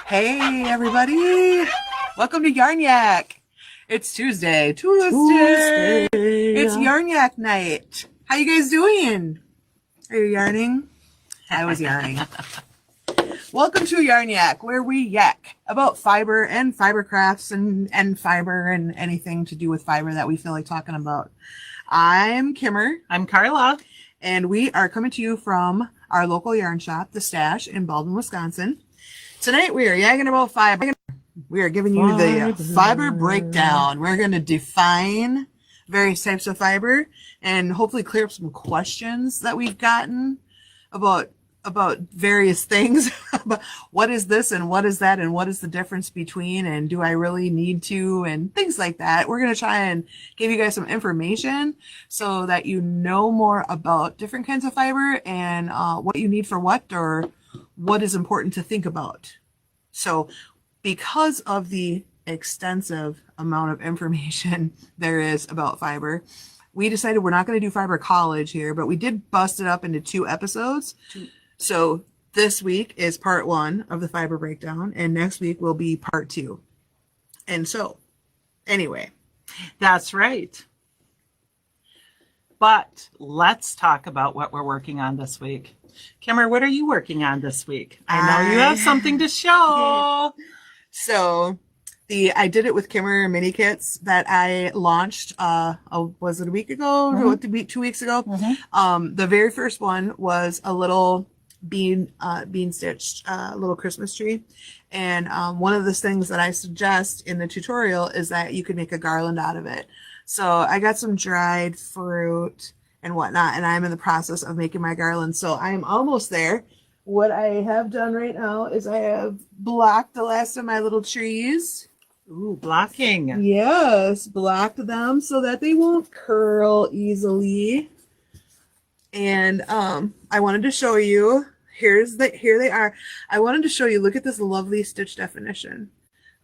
Hey, everybody. Welcome to Yarn Yak. It's Tuesday. It's Yarn Yak night. How you guys doing? Are you yarning? I was yarning. Welcome to Yarn Yak, where we yak about fiber and fiber crafts and fiber and anything to do with fiber that we feel like talking about. I'm Kimmer. I'm Carla. And we are coming to you from our local yarn shop, The Stash in Baldwin, Wisconsin. Tonight we are yakking about fiber. We are giving you the fiber breakdown. We're going to define various types of fiber and hopefully clear up some questions that we've gotten about various things. What is this and what is that and what is the difference between and do I really need to and things like that. We're going to try and give you guys some information so that you know more about different kinds of fiber and what you need for what or what is important to think about. So because of the extensive amount of information there is about fiber, we decided we're not going to do fiber college here, but we did bust it up into 2 episodes. So this week is part 1 of the fiber breakdown, and next week will be part 2. And so, anyway. That's right. But let's talk about what we're working on this week. Kimmer, what are you working on this week? I know you have something to show. So I did it with Kimmer mini kits that I launched, was it a week ago? Mm-hmm. 2 weeks ago? Mm-hmm. The very first one was a little bean stitched little Christmas tree. And one of the things that I suggest in the tutorial is that you could make a garland out of it. So I got some dried fruit and whatnot, and I'm in the process of making my garland. So I'm almost there. What I have done right now is I have blocked the last of my little trees. Ooh, blocking. Yes, blocked them so that they won't curl easily. And I wanted to show you, here they are. I wanted to show you, look at this lovely stitch definition.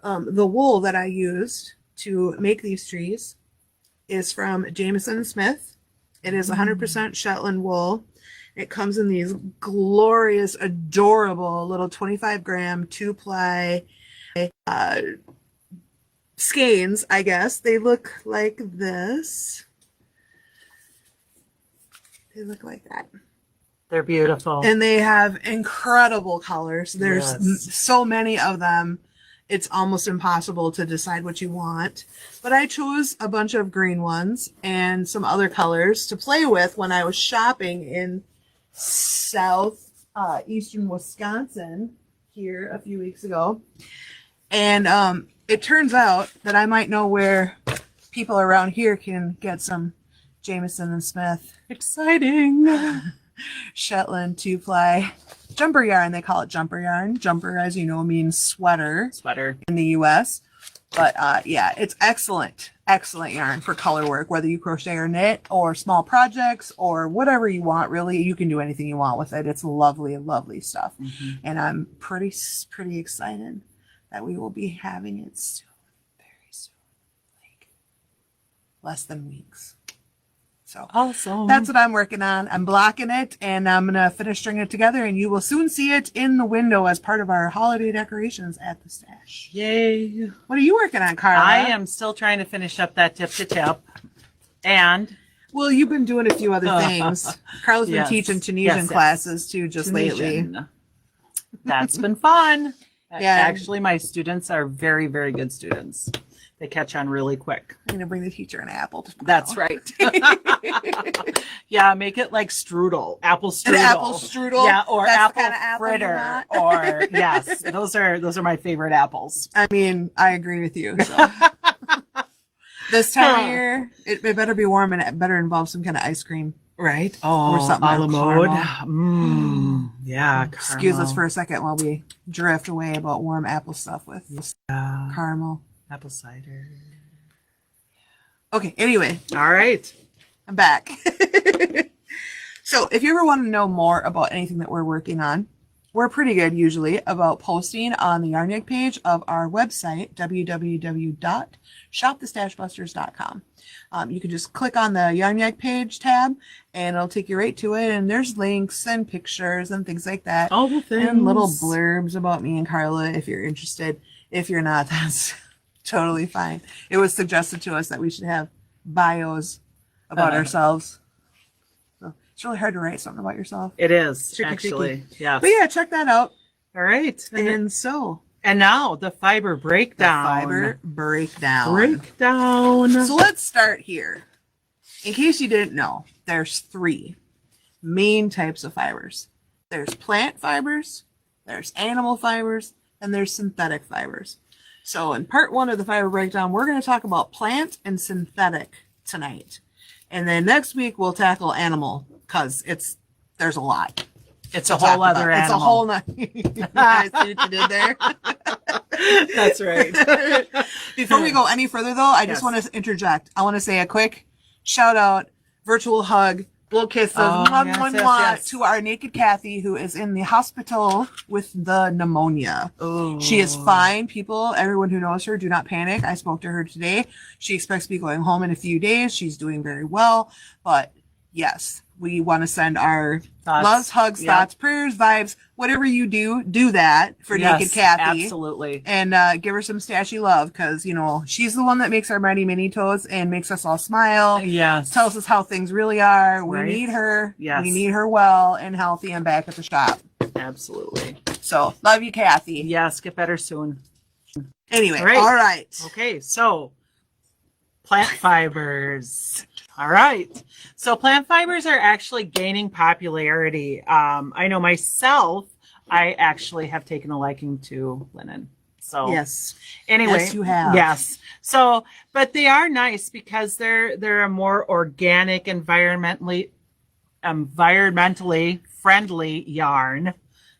The wool that I used to make these trees is from Jameson Smith. It is 100% Shetland wool. It comes in these glorious, adorable little 25-gram 2-ply skeins, I guess. They look like this. They look like that. They're beautiful. And they have incredible colors. There's so many of them. It's almost impossible to decide what you want. But I chose a bunch of green ones and some other colors to play with when I was shopping in eastern Wisconsin here a few weeks ago. And it turns out that I might know where people around here can get some Jameson and Smith. Exciting. Shetland 2-ply jumper yarn. They call it jumper yarn. Jumper, as you know, means sweater in the US. But yeah, it's excellent yarn for color work, whether you crochet or knit or small projects or whatever you want. Really, you can do anything you want with it. It's lovely, lovely stuff. Mm-hmm. And I'm pretty excited that we will be having it soon, very soon, like less than weeks. So awesome. That's what I'm working on. I'm blocking it and I'm going to finish stringing it together and you will soon see it in the window as part of our holiday decorations at the Stash. Yay. What are you working on, Carla? I am still trying to finish up that tip to tip. And well, you've been doing a few other things. Carla's been teaching Tunisian classes too just lately. That's been fun. Yeah. Actually, my students are very, very good students. They catch on really quick. I'm going to bring the teacher an apple tomorrow. That's right. Yeah, make it like strudel. Apple strudel. An apple strudel? Yeah, or that's apple fritter. Or yes, those are my favorite apples. I mean, I agree with you. So. This time of year, it better be warm and it better involve some kind of ice cream. Right? Oh, or something. A la mode. Yeah. Excuse us for a second while we drift away about warm apple stuff with caramel. Apple cider. Okay, anyway. All right. I'm back. So if you ever want to know more about anything that we're working on, we're pretty good usually about posting on the Yarn Yak page of our website, www.shopthestashbusters.com. You can just click on the Yarn Yak page tab and it'll take you right to it. And there's links and pictures and things like that. All the things. And little blurbs about me and Carla if you're interested. If you're not, that's totally fine. It was suggested to us that we should have bios about ourselves. So it's really hard to write something about yourself. It is, Tricky. actually. Yeah. But yeah, check that out. All right. And now the fiber breakdown. Breakdown. So let's start here. In case you didn't know, there's 3 main types of fibers. There's plant fibers, there's animal fibers, and there's synthetic fibers. So in part 1 of the fiber breakdown, we're going to talk about plant and synthetic tonight. And then next week we'll tackle animal because there's a lot. It's a whole other animal. It's a whole nother. I see what you did there. That's right. Before we go any further, though, I just want to interject. I want to say a quick shout out, virtual hug, blow kisses, to our naked Kathy, who is in the hospital with the pneumonia. Oh. She is fine, people. Everyone who knows her, do not panic. I spoke to her today. She expects to be going home in a few days. She's doing very well. But yes, we want to send our loves, hugs, thoughts, prayers, vibes, whatever you do that for naked Kathy. Absolutely. And give her some stashy love because, she's the one that makes our mighty mini toes and makes us all smile. Yes. Tells us how things really are. We Right. need her. Yes. We need her well and healthy and back at the shop. Absolutely. So, love you, Kathy. Yes, get better soon. Anyway, All right. all right. Okay, so plant fibers. All right. So plant fibers are actually gaining popularity. I know myself, I actually have taken a liking to linen. So Yes. anyway, Yes, you have. Yes. So, but they are nice because they're a more organic, environmentally friendly yarn.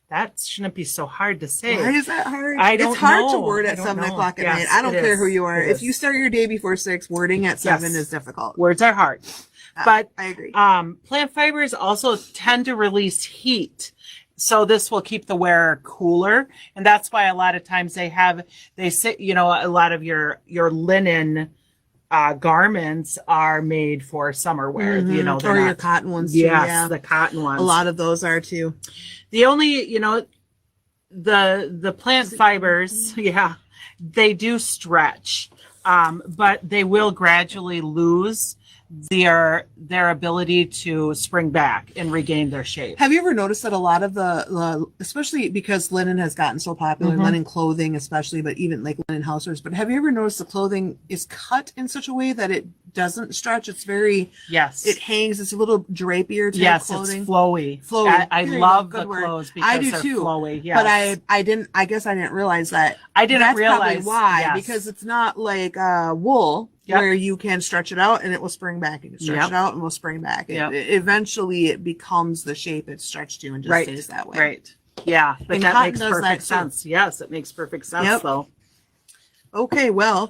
That shouldn't be so hard to say. Why is that hard? I don't It's hard to know. word I at don't 7 know. o'clock at Yes, night. I don't it care is. who you are. It If is. you start your day before 6, wording at 7 is difficult. Words are hard. But I agree. plant fibers also tend to release heat. So this will keep the wearer cooler. And that's why a lot of times a lot of your linen garments are made for summer wear. Or your cotton ones too. Yes, Yeah. the cotton ones. A lot of those are too. The only, the plant fibers, they do stretch, but they will gradually lose their ability to spring back and regain their shape. Have you ever noticed that a lot of the especially because linen has gotten so popular, linen clothing especially, but even like linen housewares, but have you ever noticed the clothing is cut in such a way that it doesn't stretch? It's very, it hangs, it's a little drapier type clothing. It's flowy. Flowy. I love the clothes because I do they're too. flowy. Yes. But I guess I didn't realize that. That's probably why, yes. because it's not like wool where you can stretch it out and it will spring back. You can stretch it out and will spring back. Eventually it becomes the shape it's stretched to and just stays that way. Right. Yeah. But And that cotton makes does perfect that too. sense. Yes, it makes perfect sense though. Okay, well,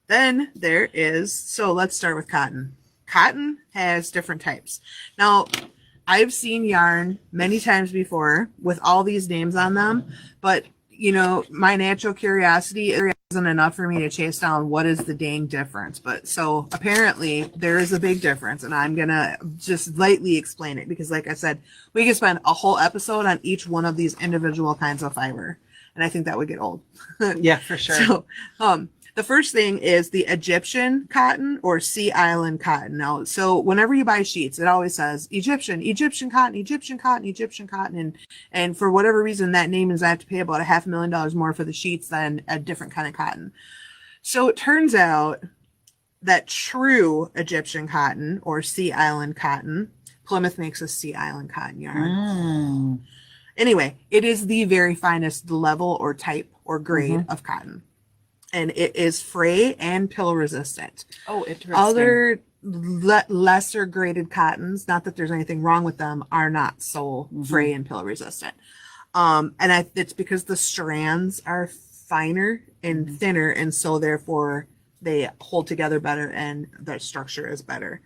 then there is, so let's start with cotton. Cotton has different types. Now, I've seen yarn many times before with all these names on them, but my natural curiosity isn't enough for me to chase down what is the dang difference. But so apparently there is a big difference, and I'm gonna just lightly explain it because, like I said, we could spend a whole episode on each one of these individual kinds of fiber, and I think that would get old. Yeah, for sure. So, the first thing is the Egyptian cotton or Sea Island cotton. Now, so whenever you buy sheets, it always says Egyptian cotton, Egyptian cotton, Egyptian cotton. And for whatever reason, that name is I have to pay about $500,000 more for the sheets than a different kind of cotton. So it turns out that true Egyptian cotton or Sea Island cotton, Plymouth makes a Sea Island cotton yarn. Anyway, it is the very finest level or type or grade of cotton. And it is fray and pill resistant. Oh, interesting. Other lesser graded cottons, not that there's anything wrong with them, are not so fray and pill resistant. It's because the strands are finer and thinner, and so therefore they hold together better and the structure is better.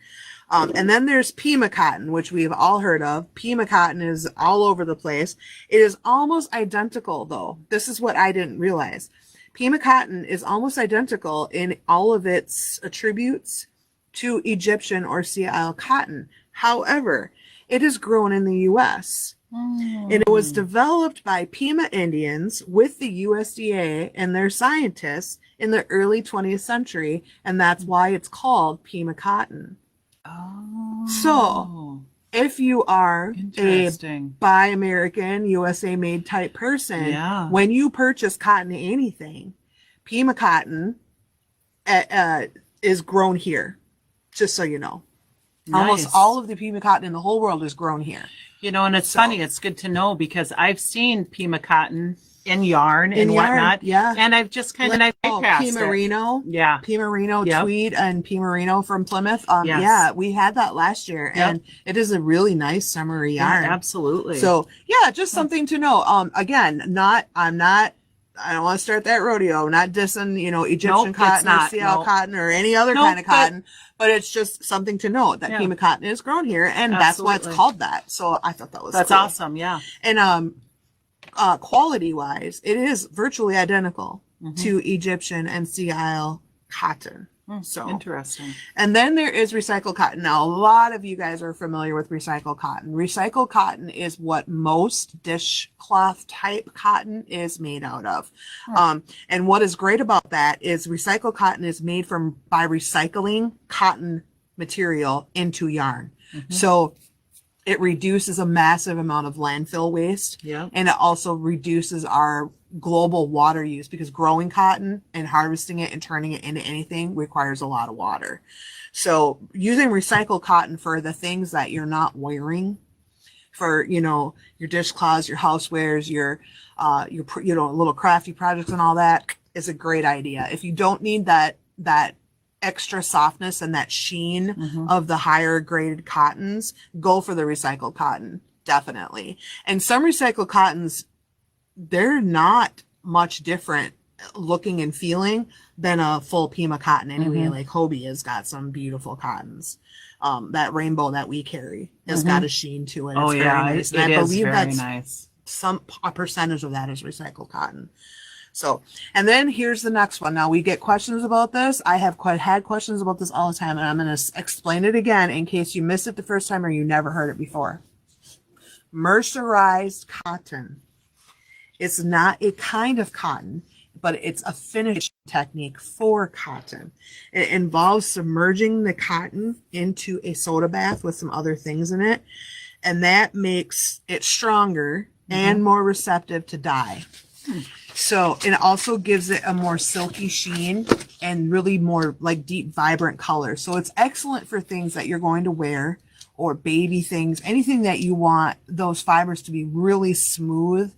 And then there's Pima cotton, which we've all heard of. Pima cotton is all over the place. It is almost identical, though. This is what I didn't realize. Pima cotton is almost identical in all of its attributes to Egyptian or Sea Isle cotton. However, it is grown in the U.S. And it was developed by Pima Indians with the USDA and their scientists in the early 20th century, and that's why it's called Pima cotton. Oh. So, if you are a Interesting. Buy American, USA made type person, Yeah. when you purchase cotton anything, Pima cotton is grown here, just so you know. Almost Nice. all of the Pima cotton in the whole world is grown here. You know, and it's funny, it's good to know because I've seen Pima cotton in yarn and whatnot. Yeah. And I've just kind of bypassed Pima it. Merino. Yeah. Pima Merino Yep. tweed and Pima Merino from Plymouth. Yes. Yeah, we had that last year, Yep. and it is a really nice summery yarn. Yeah, absolutely. So yeah, just something to know. Again, I don't want to start that rodeo. Not dissing, Egyptian Nope, it's cotton or not. Sea Isle Nope. cotton or any other Nope, kind of but- cotton, but it's just something to note that Yeah. Pima cotton is grown here, and that's why it's Absolutely. called that. So I thought that was that's cool. awesome. Yeah. And quality wise, it is virtually identical to Egyptian and Sea Isle cotton. So Interesting. and then there is recycled cotton. Now, a lot of you guys are familiar with recycled cotton. Recycled cotton is what most dishcloth type cotton is made out of. And what is great about that is recycled cotton is made by recycling cotton material into yarn. So it reduces a massive amount of landfill waste. Yeah. And it also reduces our global water use because growing cotton and harvesting it and turning it into anything requires a lot of water. So using recycled cotton for the things that you're not wearing, for, your dishcloths, your housewares, your little crafty projects and all that is a great idea. If you don't need that extra softness and that sheen of the higher graded cottons, go for the recycled cotton. Definitely. And some recycled cottons, they're not much different looking and feeling than a full Pima cotton anyway. Like Hobie has got some beautiful cottons. That rainbow that we carry has got a sheen to it. Oh, It's yeah. very nice. It And I is believe very that's nice. a percentage of that is recycled cotton. So, and then here's the next one. Now we get questions about this. I have had questions about this all the time, and I'm going to explain it again in case you missed it the first time or you never heard it before. Mercerized cotton. It's not a kind of cotton, but it's a finishing technique for cotton. It involves submerging the cotton into a soda bath with some other things in it, and that makes it stronger and more receptive to dye. So it also gives it a more silky sheen and really more like deep, vibrant color. So it's excellent for things that you're going to wear or baby things, anything that you want those fibers to be really smooth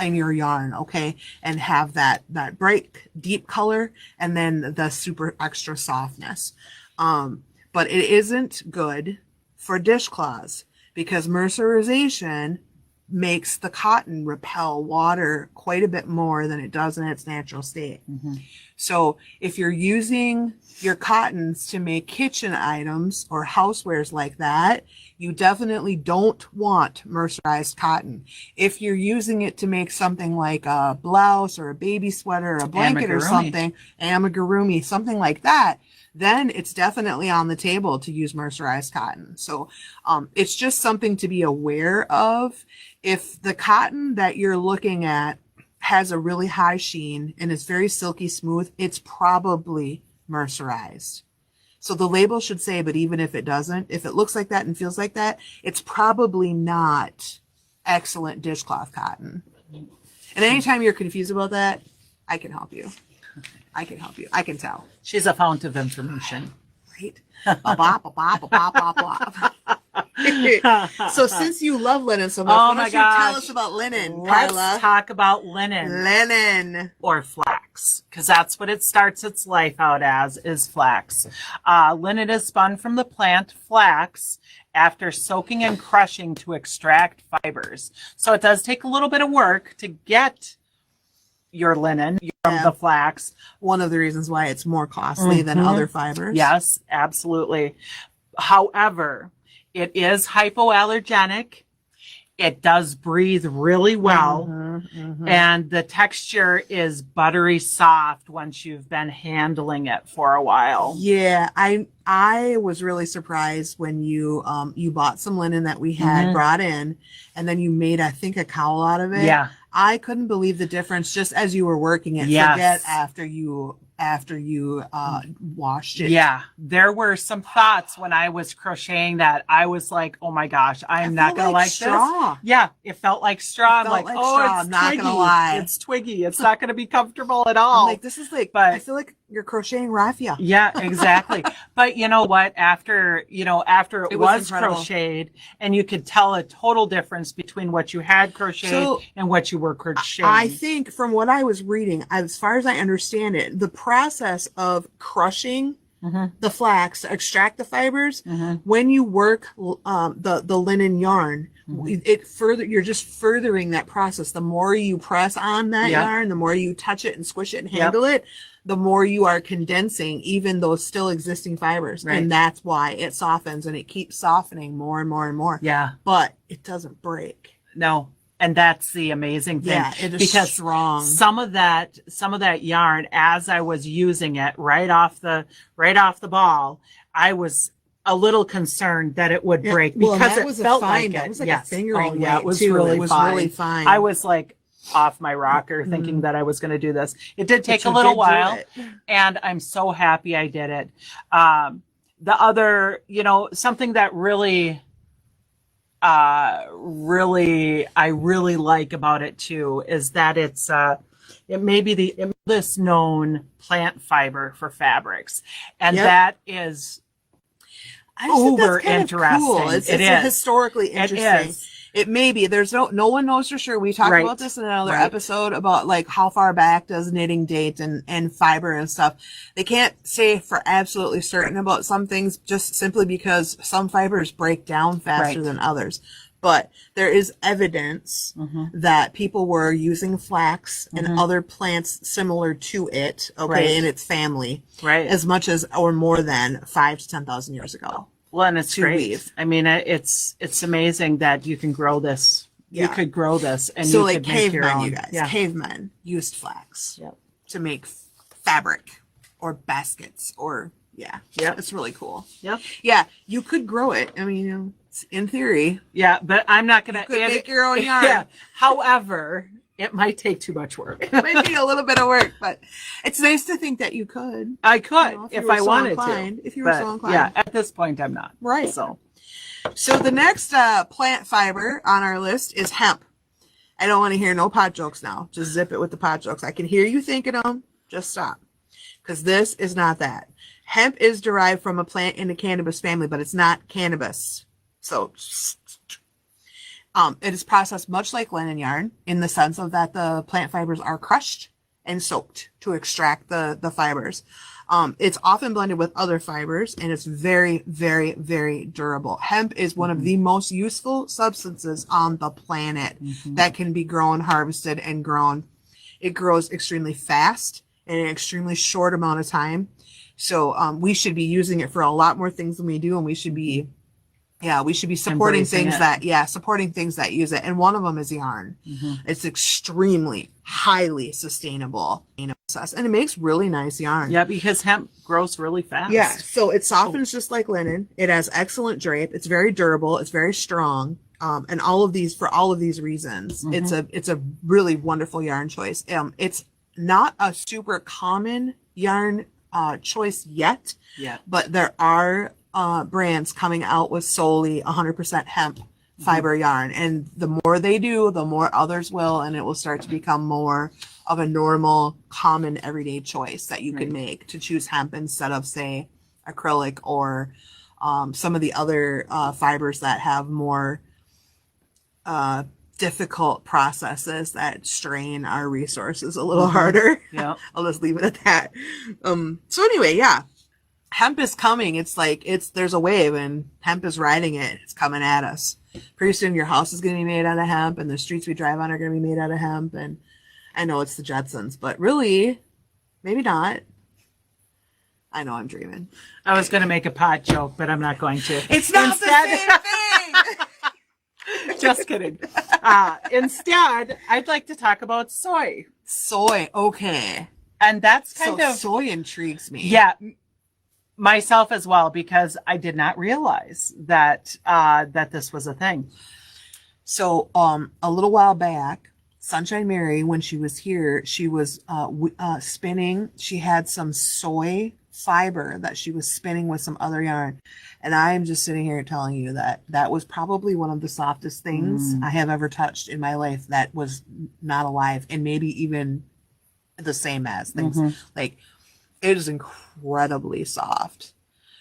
in your yarn, okay, and have that bright, deep color and then the super extra softness. But it isn't good for dishcloths because mercerization makes the cotton repel water quite a bit more than it does in its natural state. So if you're using your cottons to make kitchen items or housewares like that, you definitely don't want mercerized cotton. If you're using it to make something like a blouse or a baby sweater or a blanket or something, amigurumi, something like that, then it's definitely on the table to use mercerized cotton. So it's just something to be aware of. If the cotton that you're looking at has a really high sheen and is very silky smooth, it's probably mercerized. So the label should say, but even if it doesn't, if it looks like that and feels like that, it's probably not excellent dishcloth cotton. And anytime you're confused about that, I can help you. I can help you. I can tell. She's a fount of information. Right? So since you love linen so much, why don't you tell us about linen, Let's Carla? talk about linen. Linen. Or flax, because that's what it starts its life out as, is flax. Linen is spun from the plant flax after soaking and crushing to extract fibers. So it does take a little bit of work to get your linen from the flax. One of the reasons why it's more costly than other fibers. Yes, absolutely. However, it is hypoallergenic. It does breathe really well. And the texture is buttery soft once you've been handling it for a while. Yeah, I was really surprised when you bought some linen that we had brought in, and then you made, I think, a cowl out of it. Yeah. I couldn't believe the difference just as you were working it. Yes. Forget after you washed it. Yeah, there were some thoughts when I was crocheting that I was like, oh my gosh, I'm not going to like straw. this. Yeah, it felt like straw. I'm like, oh, straw. it's I'm not twiggy. gonna lie. It's twiggy. It's not going to be comfortable at all. I'm like, this is like, But I feel like you're crocheting raffia. yeah, exactly. But you know what? After it was incredible. crocheted, and you could tell a total difference between what you had crocheted and what you were crocheting. I think from what I was reading, as far as I understand it, the process of crushing the flax to extract the fibers, when you work the linen yarn, you're just furthering that process. The more you press on that yarn, the more you touch it and squish it and handle it, the more you are condensing even those still existing fibers. Right. And that's why it softens, and it keeps softening more and more and more. Yeah. But it doesn't break. No. And that's the amazing thing. Yeah, it is because strong. Some of that yarn, as I was using it right off the ball, I was a little concerned that it would break because it felt like it. That was like a fingering it was too. really It was fine. really fine. I was like off my rocker thinking that I was going to do this. It did take a little while, and I'm so happy I did it. The other, something that really I really like about it too is that it may be the oldest known plant fiber for fabrics, and that is uber interesting. Cool. It's historically interesting. It may be. There's no one knows for sure. We talked about this in another episode about like how far back does knitting date and fiber and stuff. They can't say for absolutely certain about some things just simply because some fibers break down faster than others. But there is evidence that people were using flax and other plants similar to it, in its family, as much as or more than 5,000 to 10,000 years ago. Well, and it's great. Weave. I mean, it's amazing that you can grow this. Yeah. You could grow this, and so you like could make your cavemen, own. you guys, cavemen used flax Yep. to make fabric or baskets or it's really cool. Yep. Yeah, you could grow it. I mean, in theory. Yeah, but I'm not gonna make your own yarn. Yeah. However, it might take too much work. It might be a little bit of work, but it's nice to think that you could. I could if I wanted to. If you were so inclined. Yeah, at this point I'm not. Right. So the next plant fiber on our list is hemp. I don't want to hear no pot jokes now. Just zip it with the pot jokes. I can hear you thinking them. Just stop. Because this is not that. Hemp is derived from a plant in the cannabis family, but it's not cannabis. So it is processed much like linen yarn in the sense of that the plant fibers are crushed and soaked to extract the fibers. It's often blended with other fibers, and it's very, very, very durable. Hemp is one of the most useful substances on the planet that can be grown, harvested, and grown. It grows extremely fast in an extremely short amount of time. So we should be using it for a lot more things than we do, and we should be supporting things that use it. And one of them is yarn. It's extremely highly sustainable process, and it makes really nice yarn. yeah, because hemp grows really fast. Yeah, so it softens just like linen. It has excellent drape. It's very durable. It's very strong. And for all of these reasons, it's a really wonderful yarn choice. It's not a super common yarn choice yet, but there are brands coming out with solely 100% hemp fiber yarn, and the more they do, the more others will, and it will start to become more of a normal, common, everyday choice that you can make to choose hemp instead of, say, acrylic or some of the other fibers that have more difficult processes that strain our resources a little harder. Yeah. I'll just leave it at that. So anyway, hemp is coming. There's a wave, and hemp is riding it. It's coming at us. Pretty soon your house is going to be made out of hemp, and the streets we drive on are going to be made out of hemp. And I know it's the Jetsons, but really, maybe not. I know I'm dreaming. I was going to make a pot joke, but I'm not going to. It's not the same thing. Just kidding. Instead, I'd like to talk about soy. Soy, okay. And that's kind of soy intrigues me. Yeah, myself as well, because I did not realize that that this was a thing. So a little while back, Sunshine Mary, when she was here, she was spinning. She had some soy fiber that she was spinning with some other yarn. And I'm just sitting here telling you that that was probably one of the softest things I have ever touched in my life that was not alive, and maybe even the same as things. Like, it is incredibly soft.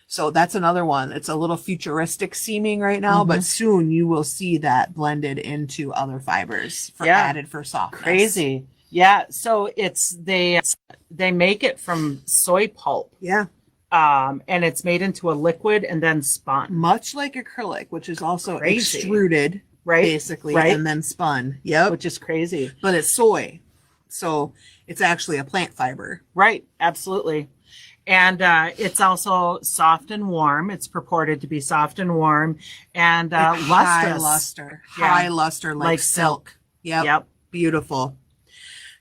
So that's another one. It's a little futuristic seeming right now, but soon you will see that blended into other fibers added for softness. Crazy. Yeah. So they make it from soy pulp. Yeah. And it's made into a liquid and then spun. Much like acrylic, which is also Crazy. extruded, basically, and then spun. Yep. Which is crazy. But it's soy. So it's actually a plant fiber. Right. Absolutely. And it's also soft and warm. It's purported to be soft and warm and lustrous. High luster. High luster like silk. Yep. Beautiful.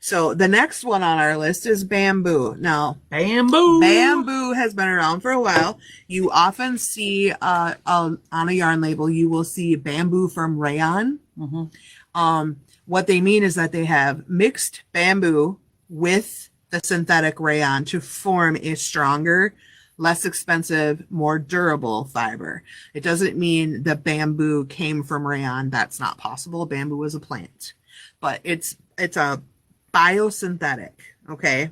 So the next one on our list is bamboo. Now, bamboo has been around for a while. You often see on a yarn label, you will see bamboo from rayon. What they mean is that they have mixed bamboo with the synthetic rayon to form a stronger, less expensive, more durable fiber. It doesn't mean the bamboo came from rayon. That's not possible. Bamboo is a plant, but it's a biosynthetic. Okay.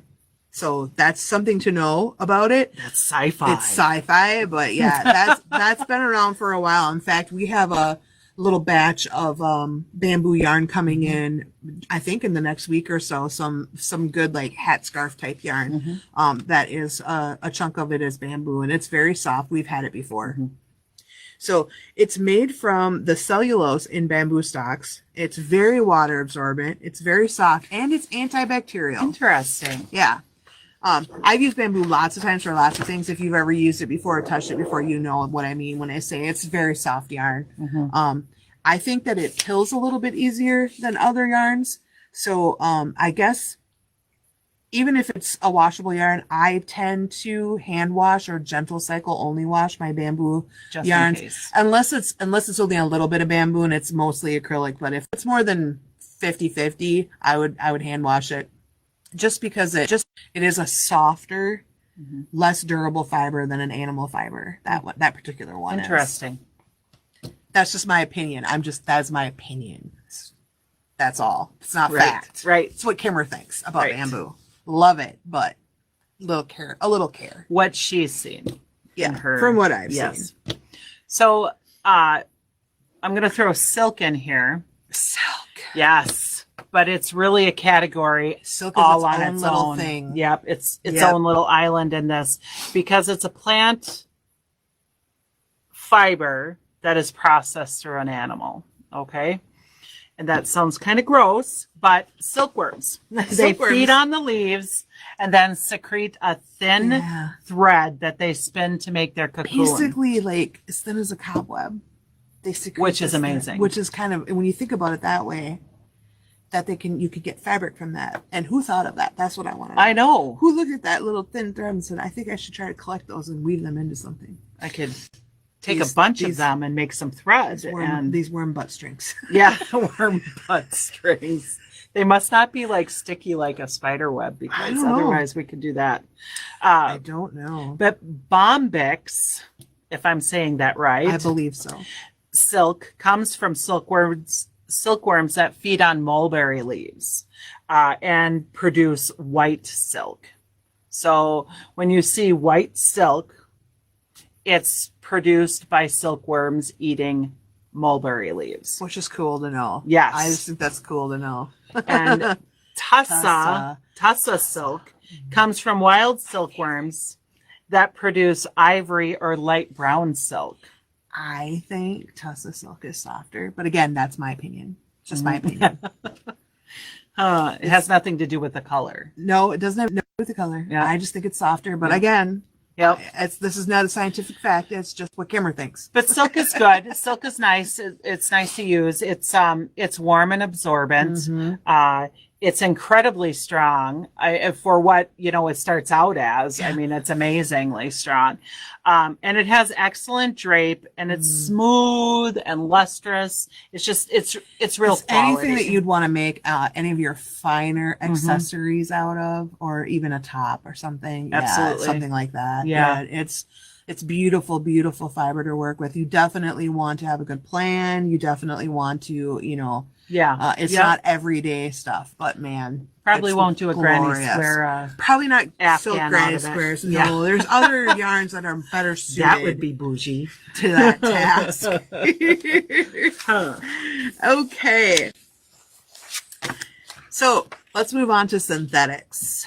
So that's something to know about it. That's sci-fi. It's sci-fi, but yeah, that's been around for a while. In fact, we have a little batch of bamboo yarn coming in, I think in the next week or so, some good like hat scarf type yarn. That is a chunk of it is bamboo, and it's very soft. We've had it before. So it's made from the cellulose in bamboo stalks. It's very water absorbent. It's very soft, and it's antibacterial. Interesting. Yeah. I've used bamboo lots of times for lots of things. If you've ever used it before or touched it before, you know what I mean when I say it's very soft yarn. I think that it pills a little bit easier than other yarns. So I guess even if it's a washable yarn, I tend to hand wash or gentle cycle only wash my bamboo yarns. Unless it's only a little bit of bamboo and it's mostly acrylic. But if it's more than 50-50, I would hand wash it. Just because it is a softer, less durable fiber than an animal fiber. That particular one. Interesting. That's just my opinion. That's my opinion. That's all. It's not fact. Right. It's what Kimmer thinks about bamboo. Love it, but a little care. What she's seen. Yeah. From what I've seen. So I'm gonna throw silk in here. Silk. Yes. But it's really a category silk is all its on own its little own thing. Yep, it's own little island in this because it's a plant fiber that is processed through an animal. Okay, and that sounds kind of gross, but silkworms. They feed on the leaves and then secrete a thin thread that they spin to make their cocoon. Basically, like as thin as a cobweb. They secrete, which is amazing. Which is kind of, when you think about it that way, that you could get fabric from that. And who thought of that? That's what I want to know. I know. Who looked at that little thin thread and said, I think I should try to collect those and weave them into something. I could take a bunch of them and make some threads. These worm butt strings. Yeah, worm butt strings. They must not be like sticky like a spider web, because otherwise we could do that. I don't know. But bombyx, if I'm saying that right. I believe so. Silk comes from silkworms that feed on mulberry leaves and produce white silk. So when you see white silk, it's produced by silkworms eating mulberry leaves. Which is cool to know. Yes. I just think that's cool to know. And tussa silk comes from wild silkworms that produce ivory or light brown silk. I think tussa silk is softer, but again, that's my opinion. Just my opinion. It has nothing to do with the color. No, it doesn't have no with the color. Yeah. I just think it's softer. But Yeah. again, Yep. this is not a scientific fact. It's just what Kimmer thinks. But silk is good. Silk is nice. It's nice to use. It's warm and absorbent. It's incredibly strong for what, it starts out as. I mean, it's amazingly strong. And it has excellent drape, and it's smooth and lustrous. It's just, it's real quality. Anything that you'd want to make any of your finer accessories out of, or even a top or something. Absolutely. Yeah, something like that. Yeah. It's beautiful, beautiful fiber to work with. You definitely want to have a good plan. You definitely want to, it's not everyday stuff, but man, probably won't do a glorious. granny square. Probably not silk Afghan granny out of it. squares. Yeah. No, there's other yarns that are better suited. That would be bougie. To that task. Okay. So let's move on to synthetics.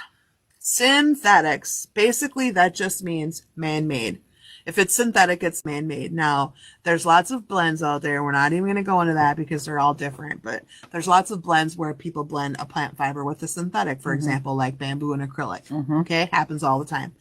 Synthetics, basically that just means man-made. If it's synthetic, it's man-made. Now, there's lots of blends out there. We're not even going to go into that because they're all different, but there's lots of blends where people blend a plant fiber with a synthetic, for example, like bamboo and acrylic. Okay, happens all the time.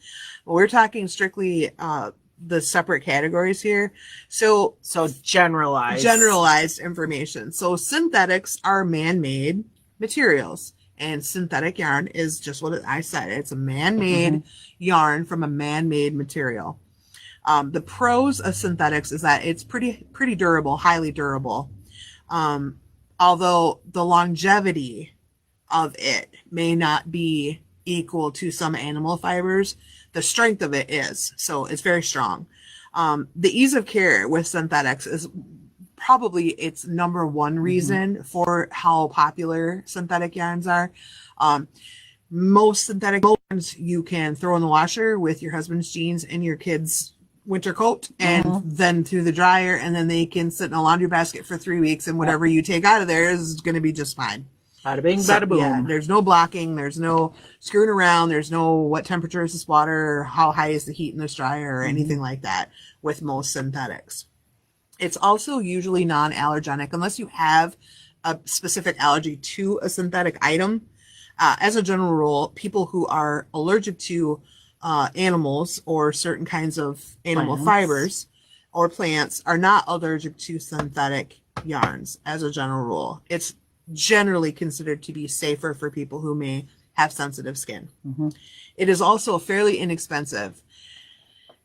But we're talking strictly the separate categories here. So generalized information. So synthetics are man-made materials. And synthetic yarn is just what I said. It's a man-made yarn from a man-made material. The pros of synthetics is that it's pretty durable, highly durable. Although the longevity of it may not be equal to some animal fibers, the strength of it is. So it's very strong. The ease of care with synthetics is probably its number one reason for how popular synthetic yarns are. Most synthetic yarns you can throw in the washer with your husband's jeans and your kids' winter coat, and then through the dryer, and then they can sit in a laundry basket for 3 weeks, and whatever you take out of there is going to be just fine. Bada bing, bada boom. Yeah, there's no blocking, there's no screwing around, there's no what temperature is this water, or how high is the heat in this dryer, or anything like that with most synthetics. It's also usually non-allergenic unless you have a specific allergy to a synthetic item. As a general rule, people who are allergic to animals or certain kinds of animal fibers or plants are not allergic to synthetic yarns as a general rule. It's generally considered to be safer for people who may have sensitive skin. It is also fairly inexpensive.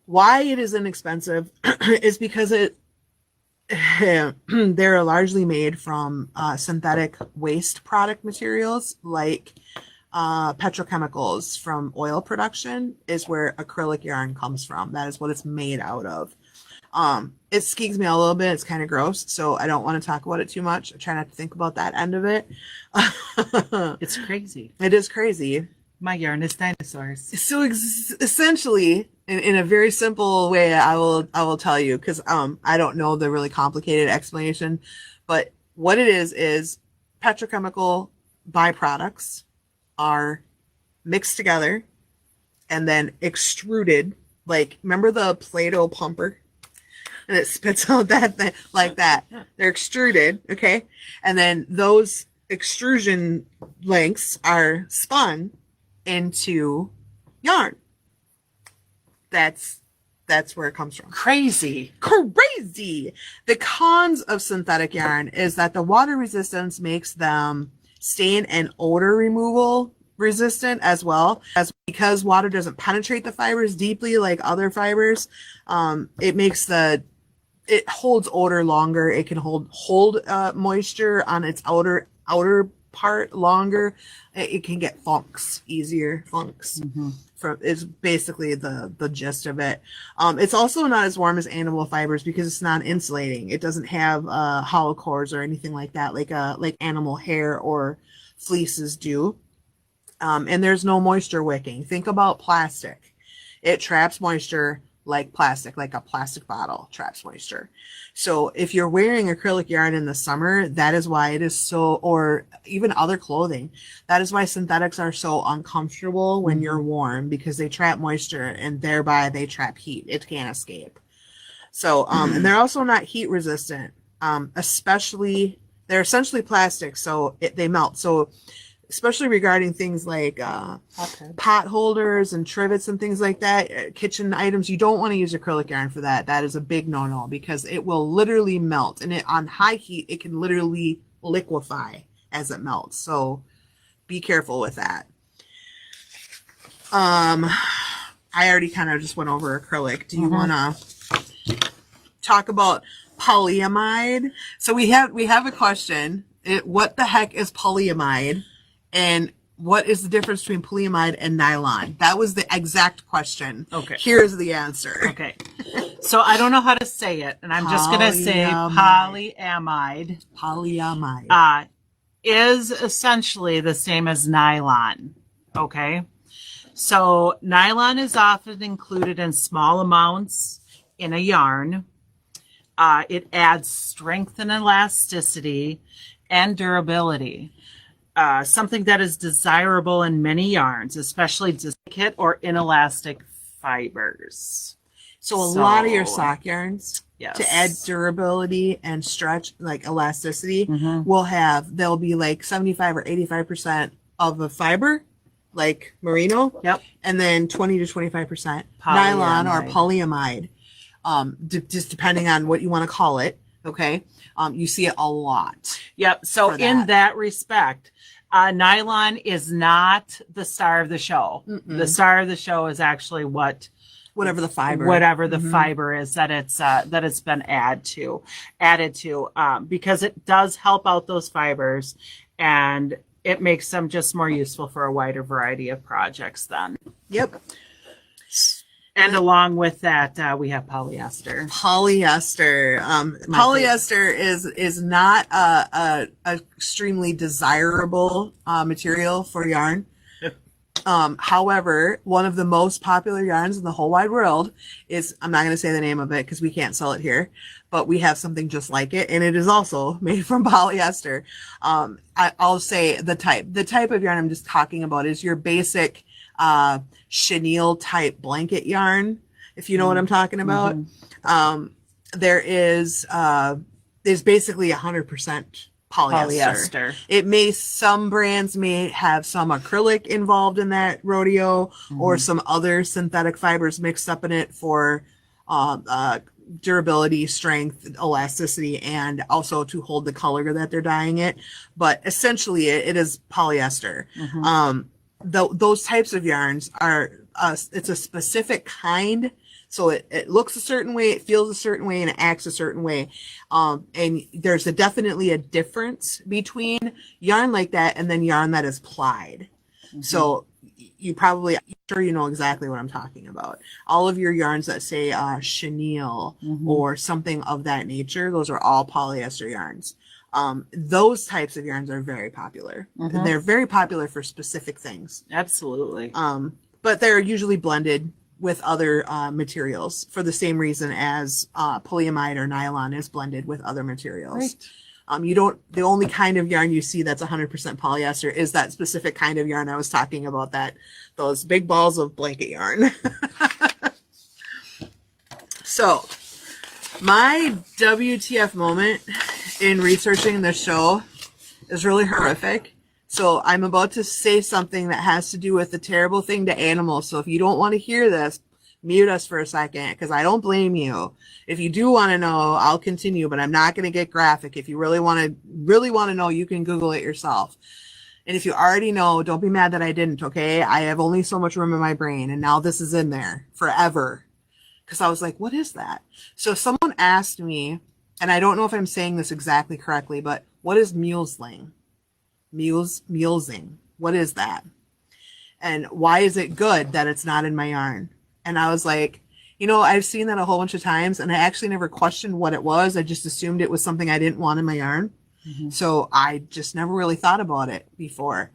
Why it is inexpensive is because they're largely made from synthetic waste product materials like petrochemicals from oil production is where acrylic yarn comes from. That is what it's made out of. It skeeves me a little bit. It's kind of gross, so I don't want to talk about it too much. I try not to think about that end of it. It's crazy. It is crazy. My yarn is dinosaurs. So essentially, in a very simple way, I will tell you, because I don't know the really complicated explanation, but what it is petrochemical byproducts are mixed together and then extruded. Like, remember the Play-Doh pumper? And it spits out that thing like that. They're extruded, okay? And then those extrusion lengths are spun into yarn. That's where it comes from. Crazy. The cons of synthetic yarn is that the water resistance makes them stain and odor removal resistant as well, as because water doesn't penetrate the fibers deeply like other fibers. It holds odor longer. It can hold moisture on its outer part longer. It can get funks easier. Is basically the gist of it. It's also not as warm as animal fibers because it's non-insulating. It doesn't have hollow cores or anything like that, like animal hair or fleeces do. And there's no moisture wicking. Think about plastic. It traps moisture like plastic, like a plastic bottle traps moisture. So if you're wearing acrylic yarn in the summer, that is why it is so, or even other clothing, that is why synthetics are so uncomfortable when you're warm, because they trap moisture and thereby they trap heat. It can't escape. So, and they're also not heat resistant, they're essentially plastic, so they melt. So especially regarding things like pot holders and trivets and things like that, kitchen items, you don't want to use acrylic yarn for that. That is a big no-no because it will literally melt, and on high heat, it can literally liquefy as it melts. So be careful with that. I already kind of just went over acrylic. Do you want to talk about polyamide? So we have a question. What the heck is polyamide? And what is the difference between polyamide and nylon? That was the exact question. Okay. Here's the answer. Okay. So I don't know how to say it, and I'm just going to say polyamide. Polyamide. Is essentially the same as nylon. Okay. So nylon is often included in small amounts in a yarn. It adds strength and elasticity and durability. Something that is desirable in many yarns, especially delicate or inelastic fibers. So a lot of your sock yarns, yes, to add durability and stretch, like elasticity, they'll be like 75 or 85% of a fiber, like merino. Yep. And then 20 to 25% nylon or polyamide, just depending on what you want to call it. Okay. You see it a lot. Yep. So in that respect, nylon is not the star of the show. The star of the show is actually whatever the fiber is that it's been added to, because it does help out those fibers, and it makes them just more useful for a wider variety of projects then. Yep. And along with that, we have polyester. Polyester is not a extremely desirable material for yarn. However, one of the most popular yarns in the whole wide world is, I'm not going to say the name of it because we can't sell it here, but we have something just like it, and it is also made from polyester. I'll say the type of yarn I'm just talking about is your basic chenille type blanket yarn, if you know what I'm talking about. There's basically 100% polyester. Some brands may have some acrylic involved in that rodeo, or some other synthetic fibers mixed up in it for durability, strength, elasticity, and also to hold the color that they're dyeing it. But essentially it is polyester. Those types of yarns are it's a specific kind. So it looks a certain way, it feels a certain way, and it acts a certain way. And there's definitely a difference between yarn like that and then yarn that is plied. So I'm sure you know exactly what I'm talking about. All of your yarns that say chenille or something of that nature, those are all polyester yarns. Those types of yarns are very popular. And they're very popular for specific things. Absolutely. But they're usually blended with other materials for the same reason as polyamide or nylon is blended with other materials. Right. The only kind of yarn you see that's 100% polyester is that specific kind of yarn I was talking about, those big balls of blanket yarn. So my WTF moment in researching this show is really horrific. So I'm about to say something that has to do with the terrible thing to animals. So if you don't want to hear this, mute us for a second, because I don't blame you. If you do want to know, I'll continue, but I'm not going to get graphic. If you really want to know, you can Google it yourself. And if you already know, don't be mad that I didn't, okay? I have only so much room in my brain, and now this is in there forever. Because I was like, what is that? So someone asked me, and I don't know if I'm saying this exactly correctly, but what is mulesing? Mulesing. What is that? And why is it good that it's not in my yarn? And I was like, I've seen that a whole bunch of times, and I actually never questioned what it was. I just assumed it was something I didn't want in my yarn. So I just never really thought about it before.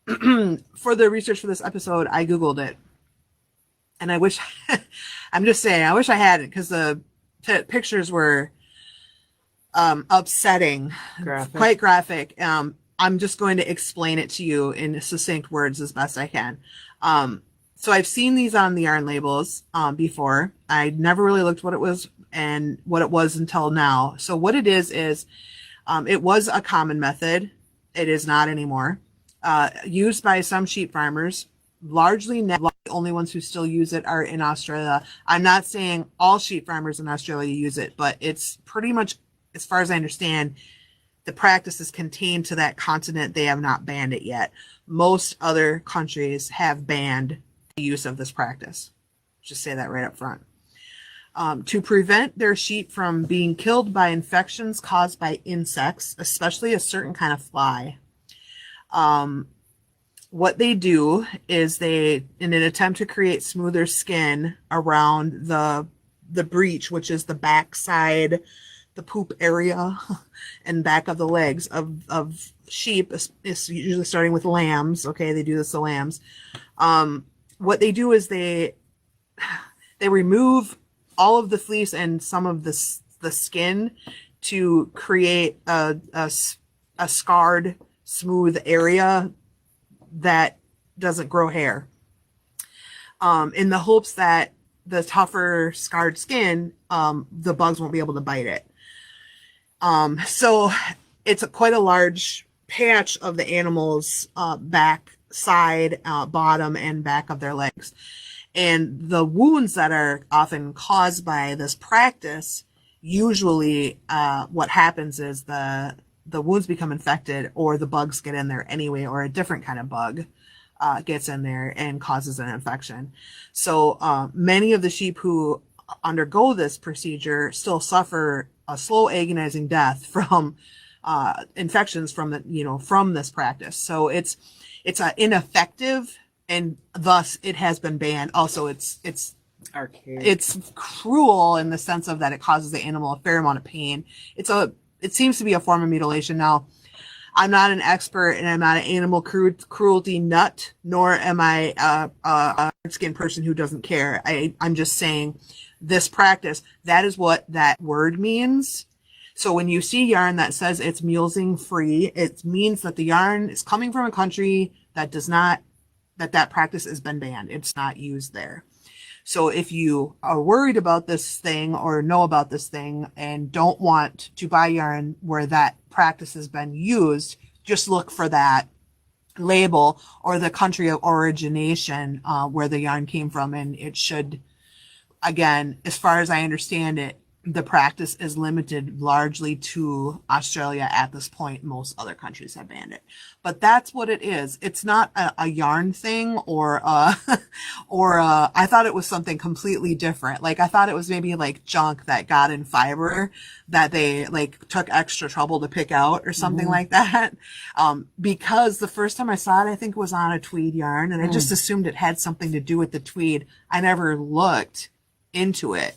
For the research for this episode, I Googled it. And I wish, I'm just saying, I wish I hadn't, because the pictures were upsetting, quite graphic. I'm just going to explain it to you in succinct words as best I can. So I've seen these on the yarn labels before. I never really looked what it was until now. So what it is it was a common method. It is not anymore. used by some sheep farmers. Largely now, the only ones who still use it are in Australia. I'm not saying all sheep farmers in Australia use it, but it's pretty much, as far as I understand, the practice is contained to that continent. They have not banned it yet. Most other countries have banned the use of this practice. Just say that right up front. To prevent their sheep from being killed by infections caused by insects, especially a certain kind of fly. What they do is they, in an attempt to create smoother skin around the breech, which is the back side, the poop area and back of the legs of sheep, is usually starting with lambs. Okay, they do this to lambs. What they do is they remove all of the fleece and some of the skin to create a scarred, smooth area that doesn't grow hair, in the hopes that the tougher, scarred skin, the bugs won't be able to bite it. So it's quite a large patch of the animal's back, side, bottom, and back of their legs. And the wounds that are often caused by this practice, usually what happens is the wounds become infected, or the bugs get in there anyway, or a different kind of bug gets in there and causes an infection. So many of the sheep who undergo this procedure still suffer a slow, agonizing death from infections from from this practice. So it's ineffective, and thus it has been banned. Also, it's Archaic. It's cruel in the sense of that it causes the animal a fair amount of pain. It seems to be a form of mutilation. Now, I'm not an expert, and I'm not an animal cruelty nut, nor am I a skin person who doesn't care. I'm just saying this practice, that is what that word means. So when you see yarn that says it's mulesing free, it means that the yarn is coming from a country that does not, that practice has been banned. It's not used there. So if you are worried about this thing or know about this thing and don't want to buy yarn where that practice has been used, just look for that label or the country of origination where the yarn came from. And it should, again, as far as I understand it, the practice is limited largely to Australia at this point. Most other countries have banned it, but that's what it is. It's not a yarn thing or I thought it was something completely different. Like I thought it was maybe like junk that got in fiber that they like took extra trouble to pick out or something like that. Because the first time I saw it, I think it was on a tweed yarn, and I just assumed it had something to do with the tweed. I never looked into it.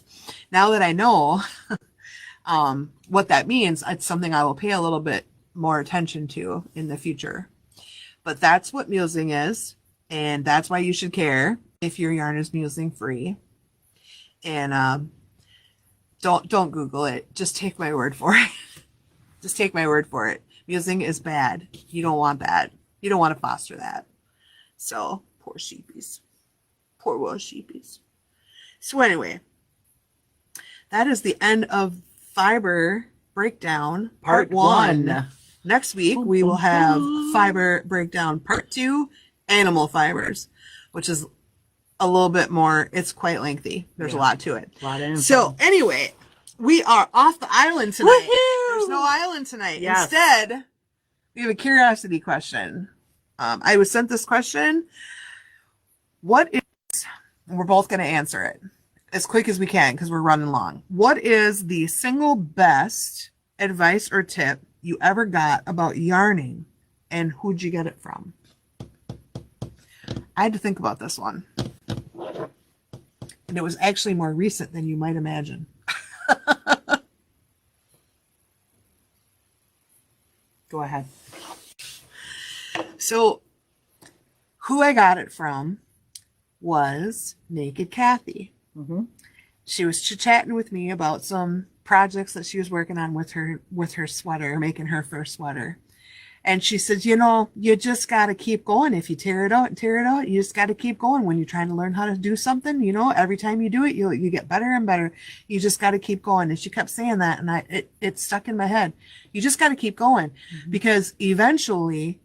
Now that I know what that means, it's something I will pay a little bit more attention to in the future. But that's what mulesing is, and that's why you should care if your yarn is mulesing free. And don't Google it. Just take my word for it. Just take my word for it. Mulesing is bad. You don't want that. You don't want to foster that. So poor sheepies. Poor little sheepies. So anyway, that is the end of fiber breakdown part one. Next week, we will have fiber breakdown part 2, animal fibers, which is a little bit more, it's quite lengthy. There's a lot to it. So anyway, we are off the island tonight. Woohoo! There's no island tonight. Yes. Instead, we have a curiosity question. I was sent this question. What is, and we're both going to answer it as quick as we can because we're running long. What is the single best advice or tip you ever got about yarning, and who'd you get it from? I had to think about this one. And it was actually more recent than you might imagine. Go ahead. So, who I got it from was Naked Kathy. She was chit-chatting with me about some projects that she was working on with her sweater, making her first sweater. And she said, you just got to keep going. If you tear it out, you just got to keep going. When you're trying to learn how to do something, every time you do it, you get better and better. You just got to keep going. And she kept saying that, and it stuck in my head. You just got to keep going, because eventually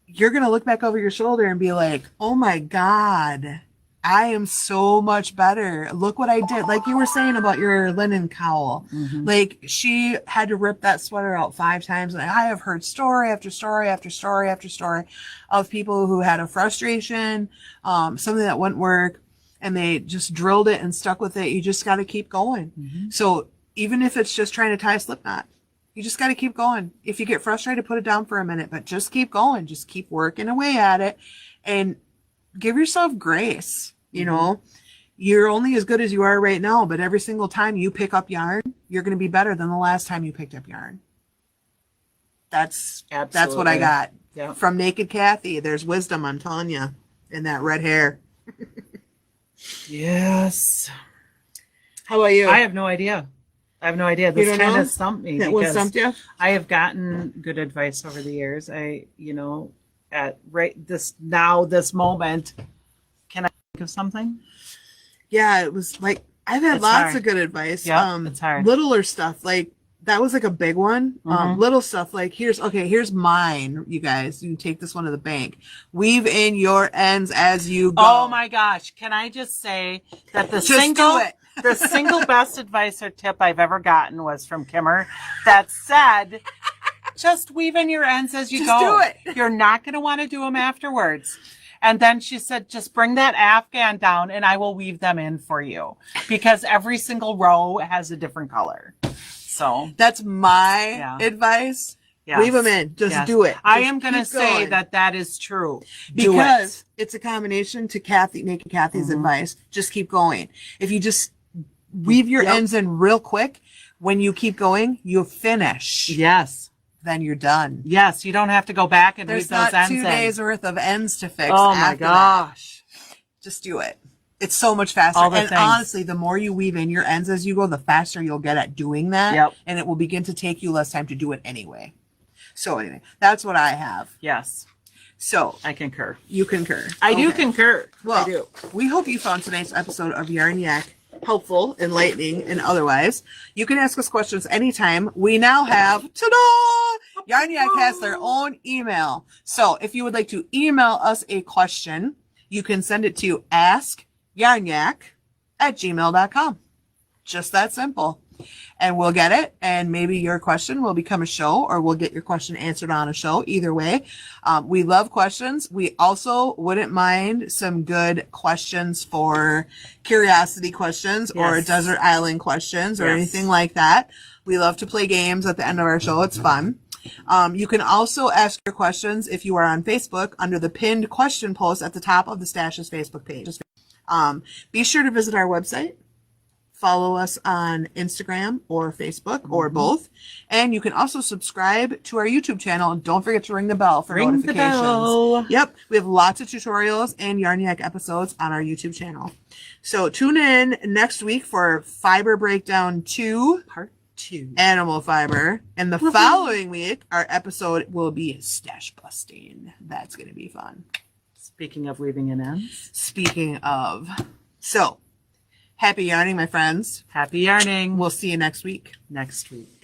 you're going to look back over your shoulder and be like, oh my God, I am so much better. Look what I did. Like you were saying about your linen cowl. Like she had to rip that sweater out 5 times. And I have heard story after story after story after story of people who had a frustration, something that wouldn't work, and they just drilled it and stuck with it. You just got to keep going. So even if it's just trying to tie a slip knot, you just got to keep going. If you get frustrated, put it down for a minute, but just keep going. Just keep working away at it and give yourself grace. You know, you're only as good as you are right now, but every single time you pick up yarn, you're going to be better than the last time you picked up yarn. That's what I got from Naked Kathy. There's wisdom, I'm telling you, in that red hair. Yes. How about you? I have no idea. This kind of stumped me. That one stumped you? I have gotten good advice over the years. At this moment, can I think of something? Yeah, it was like, I've had lots of good advice. Yeah, it's hard. Littler stuff, like, that was like a big one. Little stuff, like, here's mine, you guys. You can take this one to the bank. Weave in your ends as you go. Oh my gosh. Can I just say that the single best advice or tip I've ever gotten was from Kimmer that said, just weave in your ends as you go. Do it. You're not going to want to do them afterwards. And then she said, just bring that Afghan down and I will weave them in for you because every single row has a different color. So that's my advice. Yes. Weave them in. Just do it. I am going to say that is true. Because it's a combination to Naked Kathy's advice. Just keep going. If you just weave your ends in real quick, when you keep going, you'll finish. Yes. Then you're done. Yes, you don't have to go back and weave those ends in. There's not 2 days worth of ends to fix. Oh my gosh. Just do it. It's so much faster. And honestly, the more you weave in your ends as you go, the faster you'll get at doing that. Yep. And it will begin to take you less time to do it anyway. So anyway, that's what I have. Yes. So I concur. You concur. I do concur. Well, I do. We hope you found tonight's episode of Yarn Yak helpful, enlightening, and otherwise. You can ask us questions anytime. We now have, ta-da! Yarn Yak has their own email. So if you would like to email us a question, you can send it to askyarnyak@gmail.com. Just that simple. And we'll get it, and maybe your question will become a show, or we'll get your question answered on a show. Either way, we love questions. We also wouldn't mind some good questions for curiosity questions or desert island questions or anything like that. We love to play games at the end of our show. It's fun. You can also ask your questions if you are on Facebook under the pinned question post at the top of the Stash's Facebook page. Be sure to visit our website. Follow us on Instagram or Facebook or both. And you can also subscribe to our YouTube channel. And don't forget to ring the bell for notifications. The bell. Yep. We have lots of tutorials and Yarn Yak episodes on our YouTube channel. So tune in next week for Fiber Breakdown 2. Part 2. Animal fiber. And the following week, our episode will be Stash Busting. That's going to be fun. Speaking of weaving in ends. Speaking of. So, happy yarning, my friends. Happy yarning. We'll see you next week. Next week.